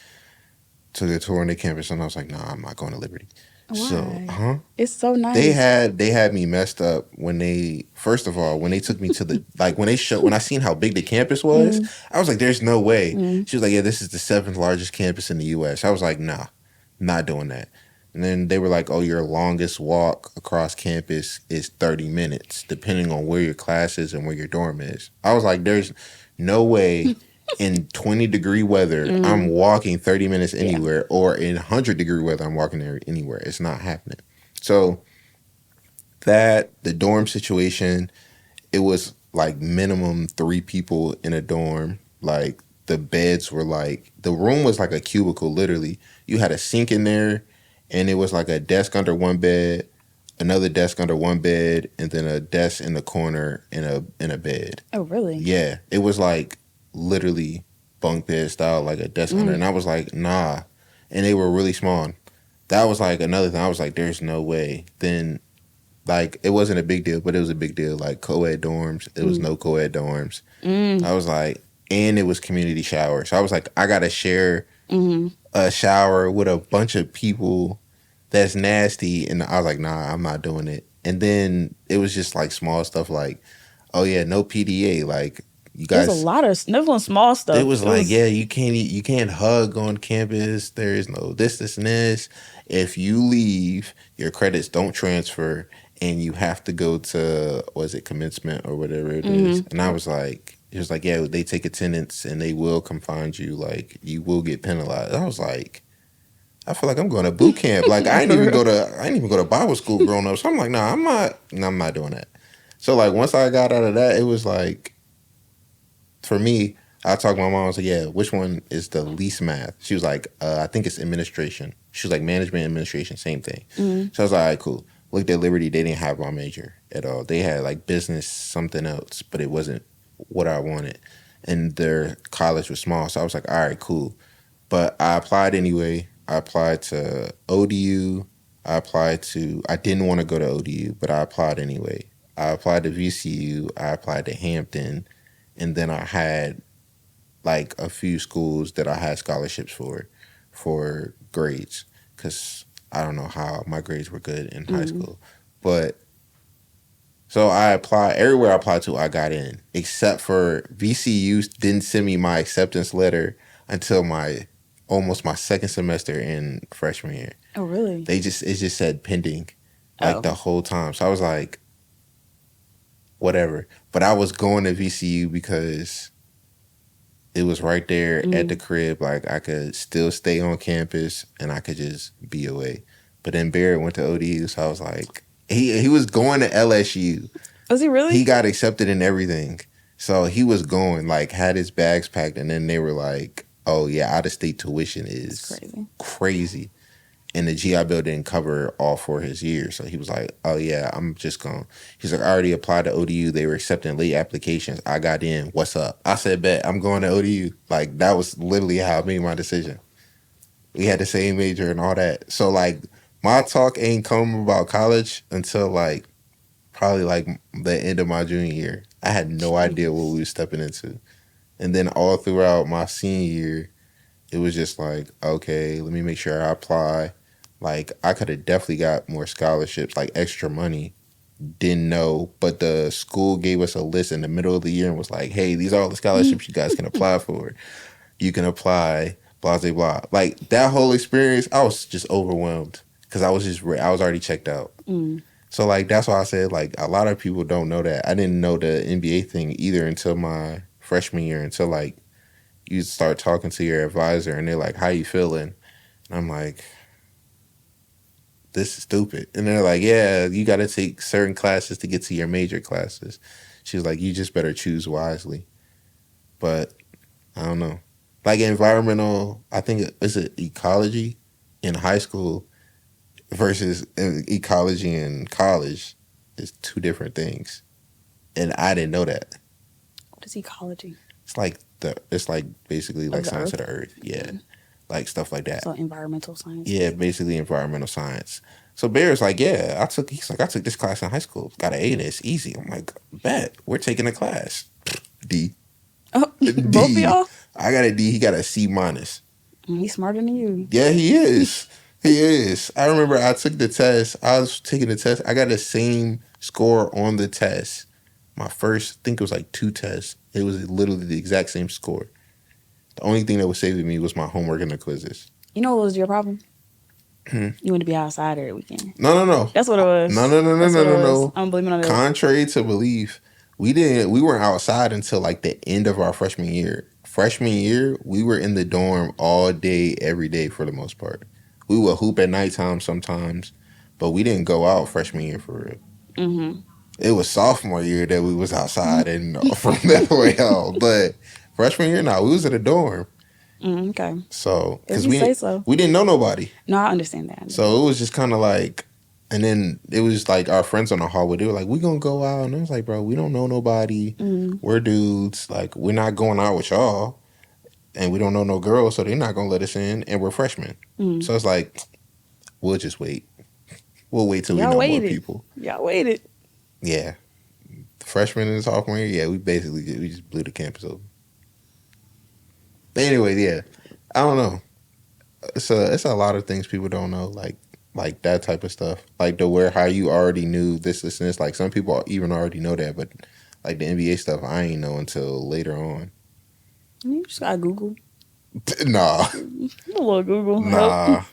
Took a tour on the campus, and I was like, nah, I'm not going to Liberty. Why? So, it's so nice. They had me messed up when they took me to the when I seen how big the campus was. I was like, there's no way. She was like, yeah, this is the 7th largest campus in the U.S. I was like, nah, not doing that. And then they were like, oh, your longest walk across campus is 30 minutes, depending on where your class is and where your dorm is. I was like, there's no way in 20-degree weather I'm walking 30 minutes anywhere, or in 100-degree weather I'm walking there anywhere. It's not happening. So the dorm situation, it was like minimum 3 people in a dorm. Like the beds were like, the room was like a cubicle, literally. You had a sink in there, and it was like a desk under one bed, another desk under one bed, and then a desk in the corner in a bed. Oh, really? Yeah. It was like literally bunk bed style, like a desk under. And I was like, nah. And they were really small. That was like another thing. I was like, there's no way. Then like it wasn't a big deal, but it was a big deal. Like co-ed dorms. It was no co-ed dorms. I was like, and it was community showers. So I was like, I gotta share a shower with a bunch of people that's nasty. And I was like, nah, I'm not doing it. And then it was just like small stuff like, oh yeah, no PDA. Like you guys, there's a lot of small stuff. It was like, yeah, you can't hug on campus. There is no this, and this. If you leave, your credits don't transfer, and you have to go to, was it commencement or whatever it is. And I was like, it was like, yeah, they take attendance and they will confine you. Like you will get penalized. I was like, I feel like I'm going to boot camp. Like I didn't even go to Bible school growing up. So I'm like, nah, I'm not doing that. So like once I got out of that, it was like, for me, I talked to my mom. I was like, yeah, which one is the least math? She was like, I think it's administration. She was like, management, administration, same thing. So I was like, all right, cool. Looked at Liberty. They didn't have my major at all. They had like business, something else, but it wasn't what I wanted. And their college was small. So I was like, all right, cool. But I applied anyway. I applied to ODU. I didn't want to go to ODU, but I applied anyway. I applied to VCU. I applied to Hampton. And then I had like a few schools that I had scholarships for grades, because I don't know how my grades were good in high school. But So I applied everywhere I applied to. I got in, except for VCU didn't send me my acceptance letter until almost my second semester in freshman year. Oh, really? It just said pending, like the whole time. So I was like, whatever. But I was going to VCU because it was right there at the crib. Like I could still stay on campus and I could just be away. But then Barrett went to ODU, so I was like, he was going to LSU. Was he really? He got accepted in everything. So he was going, like, had his bags packed, and then they were like, oh, yeah, out-of-state tuition is crazy. And the GI Bill didn't cover all 4 of his years. So he was like, oh, yeah, I'm just going. He's like, I already applied to ODU. They were accepting late applications. I got in. What's up? I said, bet, I'm going to ODU. Like, that was literally how I made my decision. We had the same major and all that. So, like, my talk ain't come about college until, like, probably like the end of my junior year. I had no idea what we were stepping into. And then all throughout my senior year, it was just like, okay, let me make sure I apply. Like, I could have definitely got more scholarships, like extra money. Didn't know, but the school gave us a list in the middle of the year and was like, hey, these are all the scholarships you guys can apply for. You can apply, blah, blah, blah. Like, that whole experience, I was just overwhelmed because I was already checked out. So, like, that's why I said, like, a lot of people don't know that. I didn't know the NBA thing either until my freshman year, until, like, you start talking to your advisor, and they're like, how you feeling? And I'm like, this is stupid. And they're like, yeah, you got to take certain classes to get to your major classes. She was like, you just better choose wisely. But, I don't know. Like, environmental, I think, is it ecology in high school versus ecology in college is 2 different things, and I didn't know that. What is ecology? It's like basically like science of the earth, yeah, like stuff like that. So environmental science. Yeah, basically environmental science. So Bear's like, yeah, I took this class in high school, got an A in it, it's easy. I'm like, bet, we're taking a class. D. Oh, D. both of y'all? I got a D. He got a C minus. He's smarter than you. Yeah, he is. He is. I remember I took the test. I was taking the test. I got the same score on the test. My first, I think it was like 2 tests. It was literally the exact same score. The only thing that was saving me was my homework and the quizzes. You know what was your problem? You wanted to be outside every weekend. No. That's what it was. No. I'm blaming on it. Contrary to belief, we weren't outside until like the end of our freshman year. Freshman year, we were in the dorm all day, every day for the most part. We would hoop at nighttime sometimes, but we didn't go out freshman year for real. Mm-hmm. It was sophomore year that we was outside and from that way out. But freshman year, we was in a dorm. Okay. So, because so. We didn't know nobody. No, I understand that. So it was just kind of like, and then it was like our friends on the hallway, they were like, we gonna go out. And I was like, bro, we don't know nobody. We're dudes. Like, we're not going out with y'all. And we don't know no girls, so they're not gonna let us in. And we're freshmen. So it's like, we'll just wait. We'll wait till we know more people. Y'all waited. Yeah. Freshman and sophomore year, yeah, we just blew the campus open. But anyway, yeah, I don't know. It's a lot of things people don't know, like that type of stuff, like how you already knew this and this. Like some people even already know that, but like the NBA stuff, I ain't know until later on. You just gotta Google. Nah, a little Google. Nah.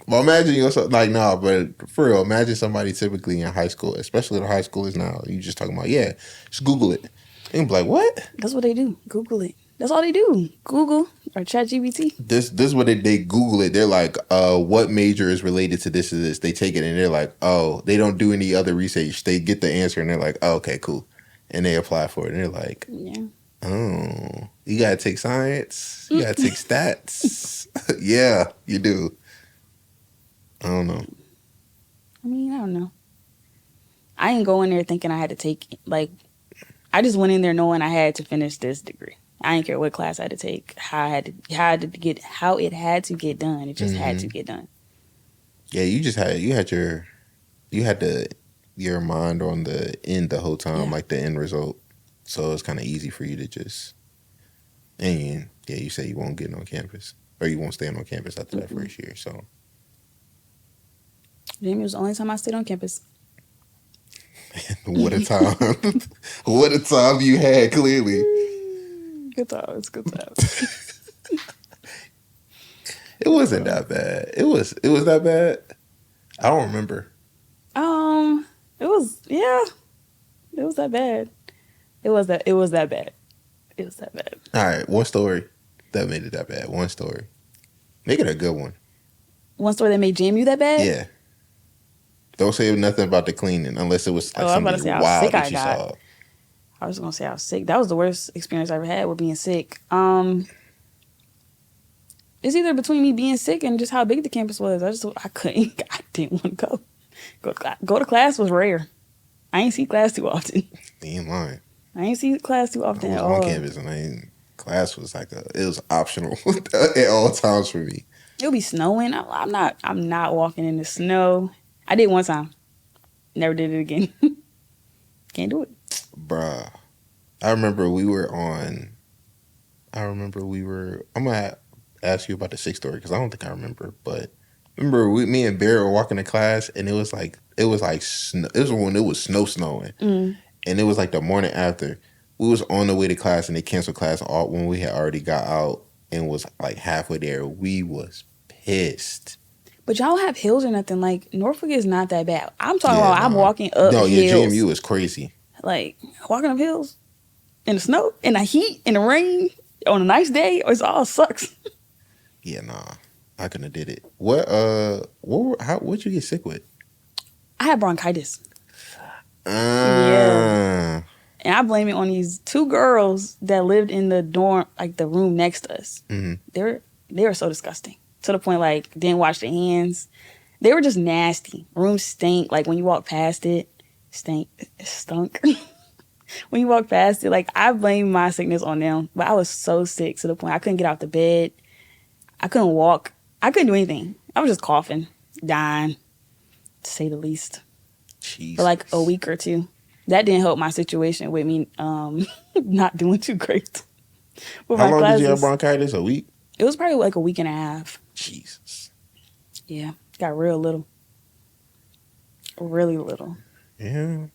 Well, imagine but for real, imagine somebody typically in high school, especially the high schoolers now. You just talking about, yeah, just Google it. And be like, what? That's what they do. Google it. That's all they do. Google or ChatGPT. This is what they Google it. They're like, what major is related to this or this? They take it and they're like, oh, they don't do any other research. They get the answer and they're like, oh, okay, cool. And they apply for it. And they're like, yeah. Oh, you got to take science. You got to take stats. Yeah, you do. I don't know. I mean, I don't know. I didn't go in there thinking I had to take, I just went in there knowing I had to finish this degree. I didn't care what class I had to take, how it had to get done. It just had to get done. Yeah, you had your mind on the end the whole time, like the end result. So it's kind of easy for you to just, and yeah, you say you won't get on campus or you won't stay on campus after that first year. So, Jamie, it was the only time I stayed on campus. What a time. What a time you had, clearly. Good times, good times. It wasn't that bad. It was that bad. I don't remember. It was It was that bad. It was that bad. It was that bad. All right, one story that made it that bad. One story. Make it a good one. One story that made jam you that bad? Yeah. Don't say nothing about the cleaning unless it was like something wild that you saw. I was gonna say I was sick. That was the worst experience I ever had with being sick. It's either between me being sick and just how big the campus was. I didn't want to go. Go to class was rare. I ain't see class too often. You ain't lying. I ain't see class too often at all. I was on campus and class was it was optional at all times for me. It'll be snowing. I'm not walking in the snow. I did one time. Never did it again. Can't do it. Bruh. I remember I'm gonna ask you about the sick story because I don't think I remember, but remember me and Bear were walking to class and it was snow. It was when it was snowing. Mm. And it was like the morning after. We was on the way to class and they canceled class when we had already got out and was like halfway there. We was pissed. But y'all have hills or nothing. Like, Norfolk is not that bad. I'm talking about I'm walking up hills. No, your GMU is crazy. Like, walking up hills in the snow, in the heat, in the rain, on a nice day, it all sucks. Yeah, nah. I couldn't have did it. What'd you get sick with? I had bronchitis. Yeah. And I blame it on these two girls that lived in the dorm, like the room next to us. Mm-hmm. They were so disgusting. To the point, like, didn't wash their hands. They were just nasty. Room stank. Like, when you walk past it, it stunk. When you walk past it, like, I blame my sickness on them. But I was so sick to the point I couldn't get out the bed. I couldn't walk. I couldn't do anything. I was just coughing, dying, to say the least. Jesus. For like a week or two. That didn't help my situation with me not doing too great. How long did you have bronchitis? A week? It was probably like a week and a half. Jesus. Yeah. Got real little. Really little. Yeah.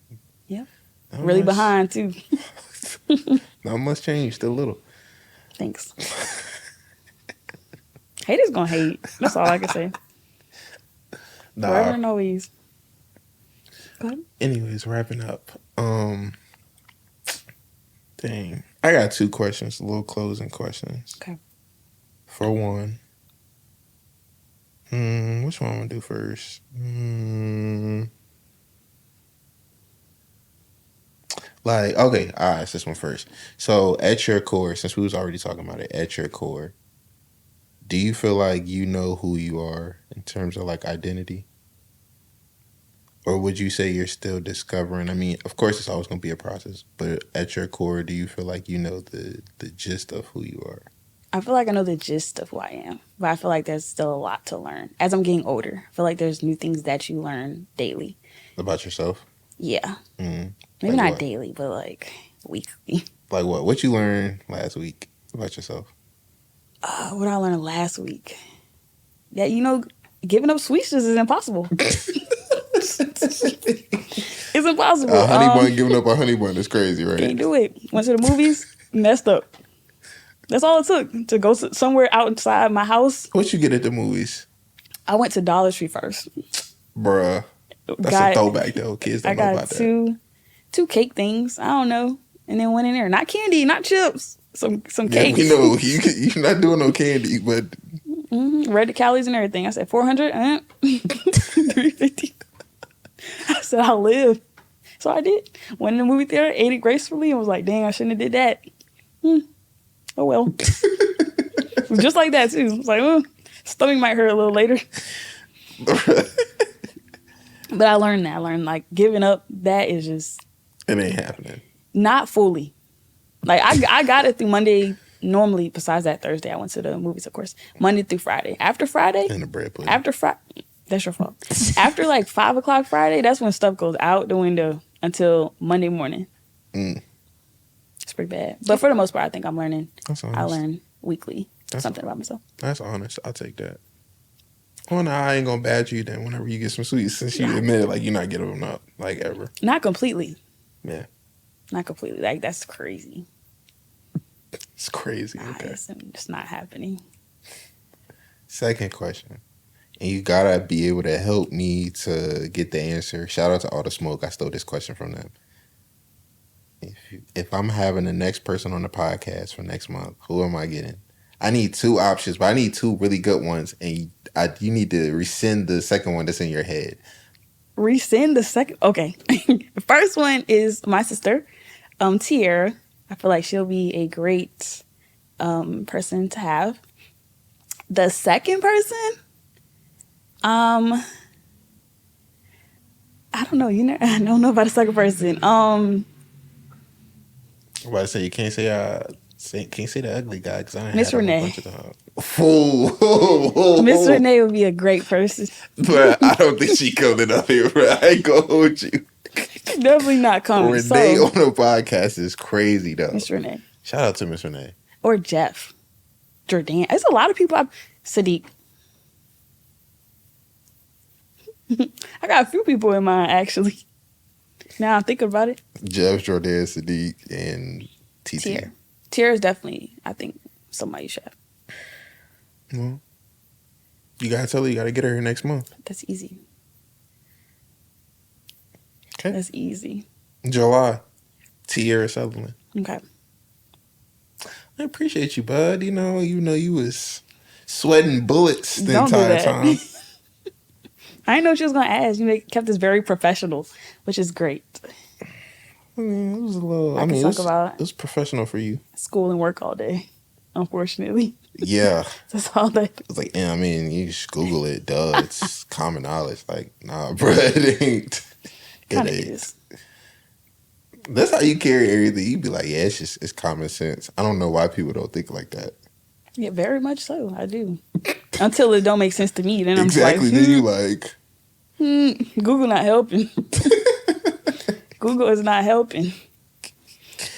Yep. Really behind, too. Not much change. Still little. Thanks. Haters gonna hate. That's all I can say. Nah. Forever and always. Go ahead. Anyways, wrapping up. Dang. I got 2 questions. Little closing questions. Okay. For one. Which one I'm gonna do first? Okay, I'll ask this one first. So, at your core, since we was already talking about it, at your core, do you feel like you know who you are in terms of like identity? Or would you say you're still discovering? I mean, of course, it's always going to be a process, but at your core, do you feel like you know the gist of who you are? I feel like I know the gist of who I am, but I feel like there's still a lot to learn. As I'm getting older, I feel like there's new things that you learn daily. About yourself? Yeah. Mm-hmm. Maybe not daily, but like weekly. Like what? What you learned last week about yourself? What I learned last week? That, giving up sweets just is impossible. It's impossible. A honey bun, giving up a honey bun is crazy, right? Can't do it. Went to the movies, messed up. That's all it took to go somewhere outside my house. What you get at the movies? I went to Dollar Tree first. Bruh. That's a throwback, though. Kids don't know about that. I got two cake things. I don't know. And then went in there. Not candy, not chips. Some cakes. Yeah, we know. You're not doing no candy, but... Read the calories and everything. I said, 400? 350. I said, I'll live. So I did. Went in the movie theater, ate it gracefully, and was like, dang, I shouldn't have did that. Oh, well. Just like that, too. It's like, stomach might hurt a little later. But I learned that. I learned, like, giving up, that is just... It ain't happening. Not fully. Like, I got it through Monday. Normally, besides that Thursday, I went to the movies, of course. Monday through Friday. After Friday... And the bread pudding. After Friday... That's your fault. After, like, 5 o'clock Friday, that's when stuff goes out the window until Monday morning. It's pretty bad. But for the most part, I think I'm learning. That's honest. I learn weekly something about myself. That's honest. I'll take that. Oh, no, I ain't gonna badge you then whenever you get some sweets, since you admitted, like, you're not getting them up, like, ever. Not completely. Yeah. Not completely. Like, that's crazy. It's crazy. Nah, okay. It's not happening. Second question. And you gotta be able to help me to get the answer. Shout out to All the Smoke. I stole this question from them. If I'm having the next person on the podcast for next month, who am I getting? I need 2 options, but I need 2 really good ones, and you need to rescind the second one that's in your head. Rescind the second? Okay. The first one is my sister, Tierra. I feel like she'll be a great person to have. The second person, I don't know. I don't know about the second person. I'm about to say, you can't say the ugly guy, because I ain't Miss had him Renee. a bunch of times. Miss Renee would be a great person. But I don't think she coming up here, bro. I ain't gonna hold you. Definitely not coming. Renee on the podcast is crazy, though. Miss Renee. Shout out to Miss Renee. Or Jeff. Jordan. There's a lot of people. Sadiq. I got a few people in mind, actually. Now I'm thinking about it. Jeff, Jordan, Sadiq, and TT. Tier is definitely, I think, somebody you should have. Well, you gotta tell her you gotta get her here next month. That's easy. Okay. That's easy. July. Tierra Southerland. Okay. I appreciate you, bud. You know you was sweating bullets the entire time. I didn't know what she was gonna ask. You kept this very professional, which is great. I mean, it was a little. It was professional for you. School and work all day, unfortunately. Yeah. That's all that. It's like, yeah, I mean, you just Google it. Duh, it's common knowledge. Like, nah, bro, it ain't. Kind of is. That's how you carry everything. You be like, yeah, it's common sense. I don't know why people don't think like that. Yeah, very much so. I do. Until it don't make sense to me, then I'm exactly. Like, then you like, Google not helping. Google is not helping.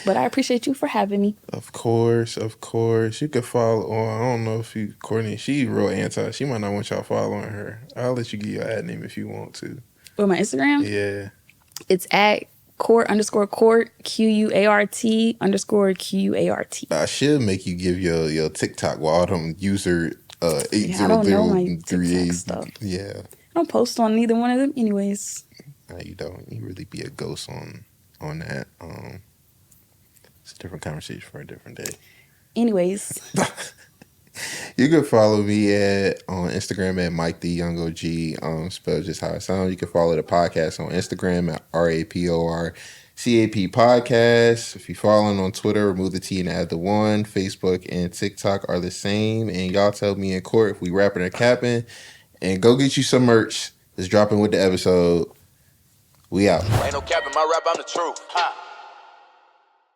But I appreciate you for having me. Of course. You could follow on. I don't know if you, Courtney, she real anti. She might not want y'all following her. I'll let you get your ad name if you want to. With my Instagram? Yeah. It's at Court_Court, QUART_QUART. I should make you give your TikTok with all them user 80038 stuff. Yeah. I don't post on neither one of them anyways. No, you don't. You really be a ghost on that. It's a different conversation for a different day. Anyways. You can follow me on Instagram at Mike the Young OG, spelled just how it sounds. You can follow the podcast on Instagram at RAPORCAP Podcast. If you're following on Twitter, remove the T and add the 1. Facebook and TikTok are the same. And y'all tell me in court if we rapping or capping. And go get you some merch. It's dropping with the episode. We out. Ain't no capping my rap, I'm the truth.